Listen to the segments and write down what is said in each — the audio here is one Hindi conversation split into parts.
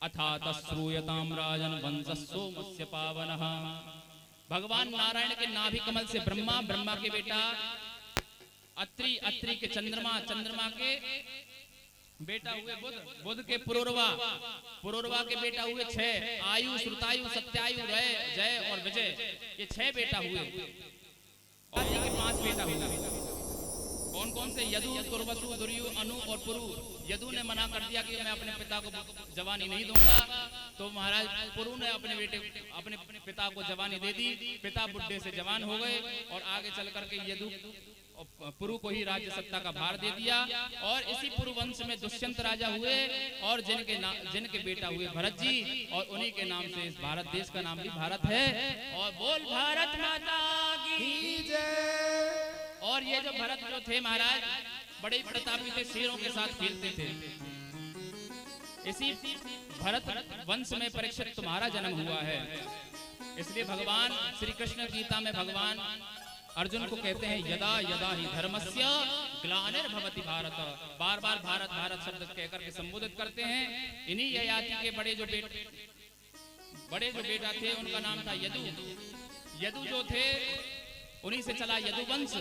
अथात श्रूयताम राजन वंशस्सो मत्स्य पावनः। भगवान नारायण के नाभि कमल से ब्रह्मा, ब्रह्मा के बेटा अत्रि, अत्रि के चंद्रमा, चंद्रमा के बेटा हुए बुध, बुध के पुरुरवा, पुरुरवा के बेटा हुए छह, आयु, श्रुतायु, सत्यायु, रय, जय और विजय, ये छह बेटा हुए। और इनके पांच बेटा हुए। कौन कौन से? यदु, दुर्वसु, दुर्यु, अनु और पुरु। यदु ने मना कर दिया कि मैं अपने पिता को जवानी नहीं दूंगा, तो महाराज पुरु ने अपने बेटे, अपने पिता को जवानी दे दी। पिता बुढ़े से जवान हो गए और आगे चल करके यदु पुरु को ही राज्य सत्ता का भार दे दिया। और इसी पुरु वंश में दुष्यंत राजा हुए और जिनके बेटा हुए भरत जी, और उन्हीं के नाम से इस भारत देश का नाम भी भारत है। और बोल भारत माता की जय। और ये जो भरत जो थे महाराज, बड़े प्रतापी थे, शेरों के साथ खेलते थे। इसी भरत वंश में परीक्षित तुम्हारा जन्म हुआ है। इसलिए भगवान श्री कृष्ण गीता में भगवान अर्जुन को कहते हैं यदा यदा ही धर्मस्य ग्लानिर्भवति भारत। बार बार भारत भारत शब्द कहकर के संबोधित करते हैं। इन्हीं ययाति के बड़े जो बेटा थे उनका नाम था यदु। यदु जो थे उन्हीं से चला यदुवंश।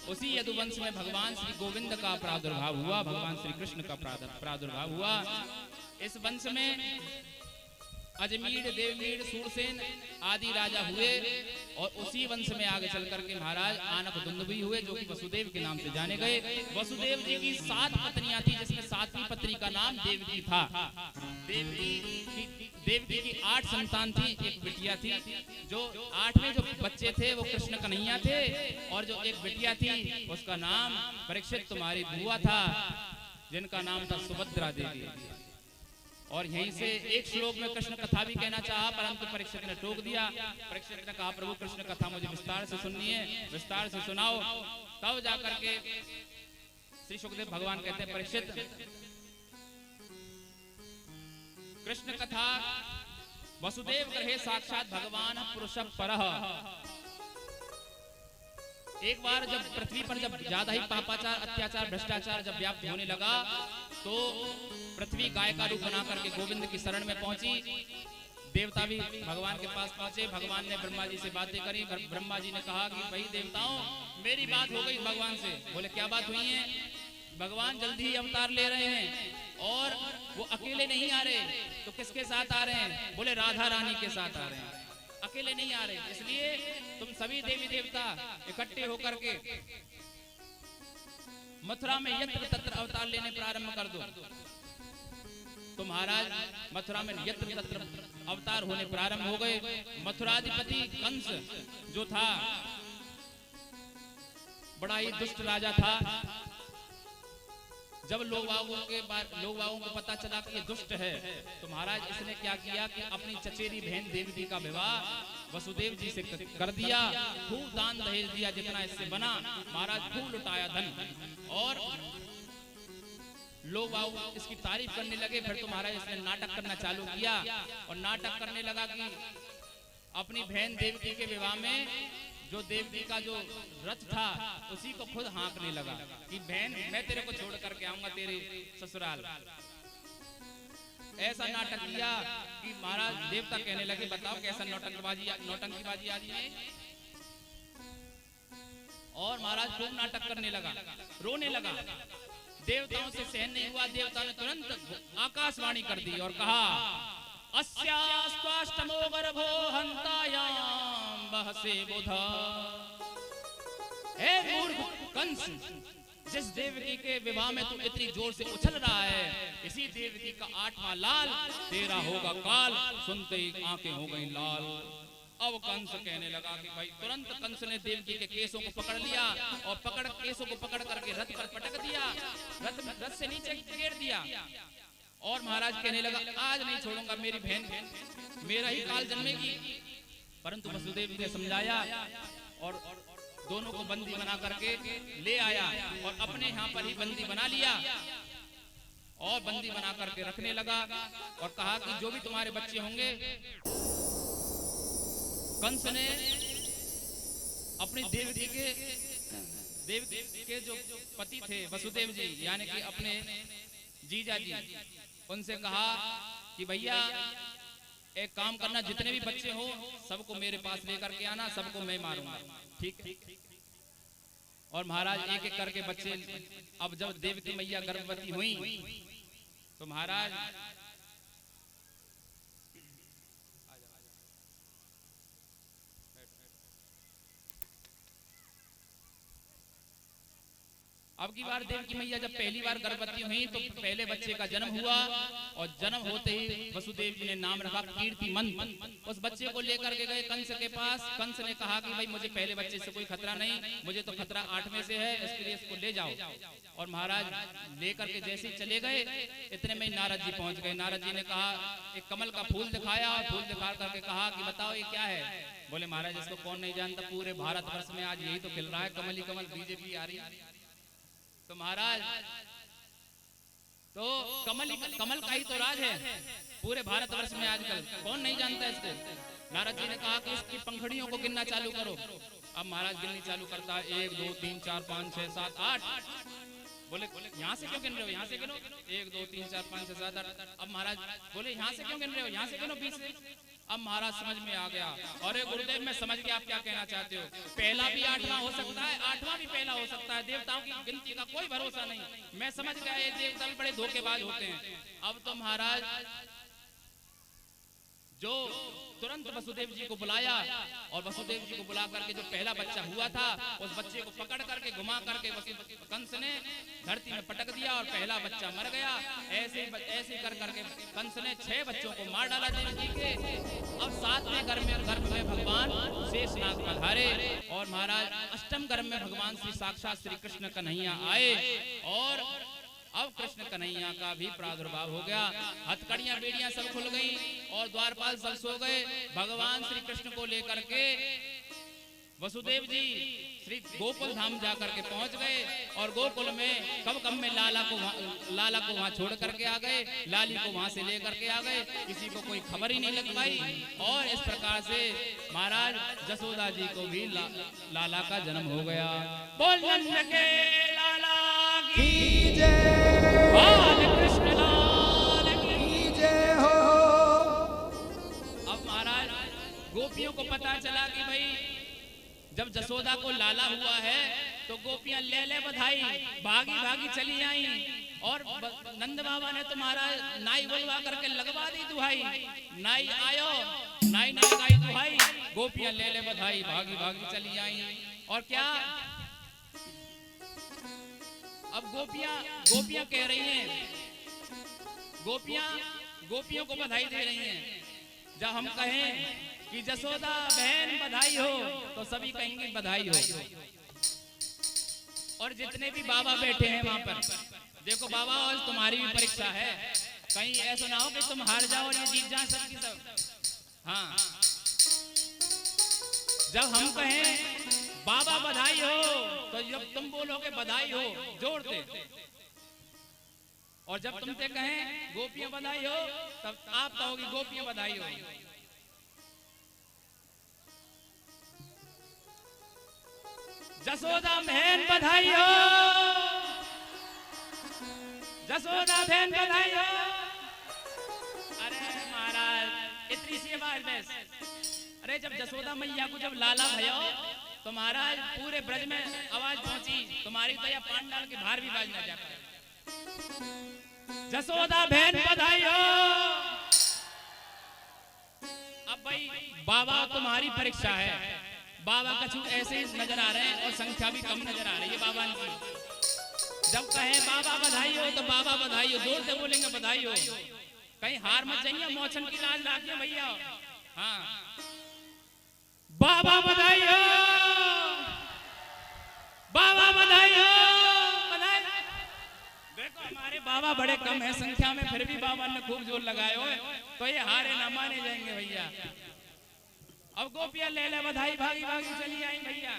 उसी यदुवंश में भगवान श्री गोविंद का प्रादुर्भाव हुआ, भगवान श्री कृष्ण का प्रादुर्भाव हुआ। इस वंश में अजमीर, देवमीर, सूरसेन आदि राजा हुए। और उसी वंश में आगे चल करके महाराज आनक दुंदुभी हुए, जो कि वसुदेव के नाम से जाने गए। वसुदेव जी की 7 पत्नियां थी, जिसमें 7वीं पत्नी का नाम देवकी था। देवकी की 8 संतान थी, एक बिटिया थी। जो 8वें जो बच्चे थे वो कृष्ण कन्हैया थे, और जो एक बिटिया थी उसका नाम परीक्षित तुम्हारी बुआ था, जिनका नाम था सुभद्रा देवी। और यहीं से एक श्लोक में कृष्ण कथा भी कहना चाहा, परंतु परीक्षित ने टोक दिया। परीक्षित ने कहा प्रभु कृष्ण कथा मुझे विस्तार से सुननी है, विस्तार से सुनाओ। तब जाकर के श्री सुखदेव भगवान कहते हैं परीक्षित, कृष्ण कथा वसुदेव ग्रहे साक्षात भगवान पुरुष परः। एक बार जब पृथ्वी पर जब ज्यादा ही पापाचार, अत्याचार, भ्रष्टाचार जब व्याप्त होने लगा, तो पृथ्वी गाय का रूप बना करके गोविंद की शरण में पहुंची। देवता भी भगवान के पास पहुंचे। भगवान ने ब्रह्मा जी से बातें करी। ब्रह्मा जी ने कहा कि भाई देवताओं, मेरी बात हो गई भगवान से। बोले क्या बात हुई है? भगवान जल्दी ही अवतार ले रहे हैं और वो अकेले नहीं आ रहे, तो किसके साथ आ रहे हैं? बोले राधा रानी के साथ आ रहे हैं, अकेले नहीं आ रहे। इसलिए तुम सभी देवी देवता इकट्ठे होकर के मथुरा में यत्र तत्र अवतार लेने प्रारंभ कर दो। तो महाराज मथुरा में यत्र तत्र अवतार होने प्रारंभ हो गए। मथुराधिपति कंस जो था बड़ा ही दुष्ट राजा था। जब लोग बागों को पता चला कि ये दुष्ट है, तो महाराज इसने क्या किया कि अपनी चचेरी बहन देवकी का विवाह वसुदेव जी से कर दिया। खूब दान दहेज दिया, जितना इससे बना महाराज खूब लुटाया धन। और लोग इसकी तारीफ करने लगे। फिर तो महाराज इसने नाटक करना चालू किया और नाटक करने लगा कि अपनी बहन देवकी के विवाह में जो देवकी का जो रथ था उसी को खुद हाँकने लगा कि बहन मैं तेरे को छोड़ करके आऊंगा तेरे ससुराल। ऐसा नाटक किया कि महाराज देवता कहने लगे बताओ कैसा नौटंकीबाजी आज है। और महाराज खूब नाटक करने लगा, रोने लगा। देवताओं से सहन नहीं हुआ। देवता ने तुरंत आकाशवाणी कर दी और कहा अस्यास्त्वाष्टमो गर्भो हंतायाम बहसे बुधा। हे मूर्ख कंस, जिस देवकी के विवाह में तू इतनी जोर से उछल रहा है, इसी देवकी का 8वां लाल तेरा होगा काल। सुनते ही आंखें हो गई लाल। अब कंस कहने लगा कि भाई, तुरंत कंस ने देवकी के केसों को पकड़ लिया और केसों को पकड़ करके रथ पर पटक दिया, रथ से नीचे गिर दिया। और महाराज कहने लगा आज नहीं छोड़ूंगा, मेरी बहन मेरा ही काल जन्मेगी। परंतु वसुदेव ने समझाया और दोनों को बंदी बना करके ले आया और अपने यहाँ पर ही बंदी बना लिया और बंदी बना करके रखने लगा और कहा कि जो भी तुम्हारे बच्चे होंगे। कंस ने अपनी देवकी के जो पति थे वसुदेव जी, यानी कि अपने जीजा जी, उनसे कहा कि भैया एक काम करना, जितने भी बच्चे हो सबको मेरे पास लेकर के आना, सबको मैं मारूंगा, ठीक है। और महाराज एक एक करके बच्चे, अब जब देवकी मैया गर्भवती हुई तो महाराज अब की बार देवकी मैया जब पहली बार गर्भवती हुई तो पहले बच्चे का जन्म हुआ और जन्म होते ही वसुदेव जी ने नाम रखा कीर्तिमंत। उस बच्चे को लेकर के गए कंस के पास। कंस ने कहा कि भाई मुझे पहले बच्चे से कोई खतरा नहीं, मुझे तो खतरा 8वें से है, इसके लिए इसको ले जाओ। और महाराज लेकर के जैसे ही चले गए इतने में नारद जी पहुंच गए। नारद जी ने कहा, एक कमल का फूल दिखाया और फूल दिखा करके कहा कि बताओ ये क्या है। बोले महाराज इसको कौन नहीं जानता, पूरे भारतवर्ष में आज यही तो खिल रहा है, कमल ही कमल, बीजेपी आ रही। तो महाराज तो कमल का ही तो राज है पूरे भारतवर्ष में आजकल, कौन नहीं जानता इसको। नारद जी ने कहा कि इसकी पंखुड़ियों को गिनना चालू करो। अब महाराज गिननी चालू करता है, 1 2 3 4 5 6 7 8। बोले यहाँ से क्यों गिन रहे हो, यहाँ से गिनो, 1 2 3 4 5 6 7 8। अब महाराज बोले यहाँ से क्यों गिन रहे हो, यहाँ से गिनो 20 से। अब महाराज समझ में आ गया, अरे गुरुदेव मैं समझ गया आप क्या कहना चाहते हो, पहला भी 8वां हो सकता है, 8वां भी पहला हो सकता है, देवताओं की गिनती का कोई भरोसा नहीं। मैं समझ गया ये देवता बड़े धोखेबाज होते हैं। अब तो महाराज जो तुरंत वसुदेव जी को बुलाया और वसुदेव जी को बुला करके जो पहला बच्चा हुआ था उस बच्चे को पकड़ करके घुमा करके कंस ने धरती में पटक दिया और पहला बच्चा मर गया। ऐसे कर करके कंस ने 6 बच्चों को मार डाला देव जी के। अब 7वें गर्भ में भगवान शेषनाग पधारे और महाराज 8वें गर्भ में भगवान श्री साक्षात श्री कृष्ण कन्हैया आए और अब कृष्ण कन्हैया का भी प्रादुर्भाव हो गया। हथकड़ियां बेड़ियां सब खुल गई और द्वारपाल सब सो गए। भगवान श्री कृष्ण को लेकर के वसुदेव जी श्री गोकुल धाम जाकर के पहुंच गए और गोकुल में कब में लाला को वहां छोड़ करके आ गए, लाली को वहां से लेकर के आ गए। किसी को कोई खबर ही नहीं लग पाई और इस प्रकार से महाराज जसोदा जी को भी लाला का जन्म हो गया। बोल नंद के लाला की जय, कृष्ण लाल की जय हो। अब महाराज गोपियों को पता चला कि भाई जब जसोदा को लाला हुआ है तो गोपियां ले बधाई, भागी भागी चली आई और नंद बाबा ने तो महाराज नाई बुलवा करके लगवा दी दुहाई। नाई आयो, नाई ने लगाई दुहाई, गोपियां ले बधाई, भागी भागी चली आई। और क्या अब गोपियां कह रही हैं, गोपियों को बधाई दे रही हैं। जब हम कहें कि जसोदा बहन बधाई हो तो सभी कहेंगे बधाई हो। और जितने भी बाबा बैठे हैं वहां पर देखो, बाबा आज तुम्हारी भी परीक्षा है, कहीं ऐसा ना हो कि तुम हार जाओ और ये जीत जाए सबकी सब। हाँ, जब हम कहें बाबा बधाई हो तो जब तुम बोलोगे बधाई हो जोर से, और जब तुमसे कहें गोपियां बधाई हो तब आप कहोगे गोपियां बधाई हो। जसोदा बहन बधाई हो, जसोदा बहन बधाई हो। अरे महाराज इतनी सी आवाज बस। अरे जब जसोदा मैया को जब लाला भयो तो महाराज पूरे ब्रज में आवाज पहुंची, तुम्हारी तो या पांडाल के बाहर भी बाज ना जा पाए। जसोदा बहन बधाई हो। अब भाई बाबा तुम्हारी परीक्षा है, बाबा कछु ऐसे नजर आ रहे हैं और संख्या भी कम नजर आ रही है बाबा की। जब कहे बाबा बधाई हो तो बाबा बधाई हो, जोर से बोलेंगे बधाई हो। कहीं हार मत जाइए, मौसम की लाज लाखिए भैया। हाँ, बाबा बधाई हो, बाबा बधाई हो, बधाई। देखो हमारे बाबा बड़े कम है संख्या में, फिर भी बाबा ने खूब जोर लगाए हो तो ये हारे ना माने जाएंगे भैया। अब गोपियां ले बधाई, भागी भागी चली आई भैया।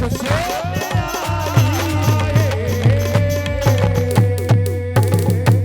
से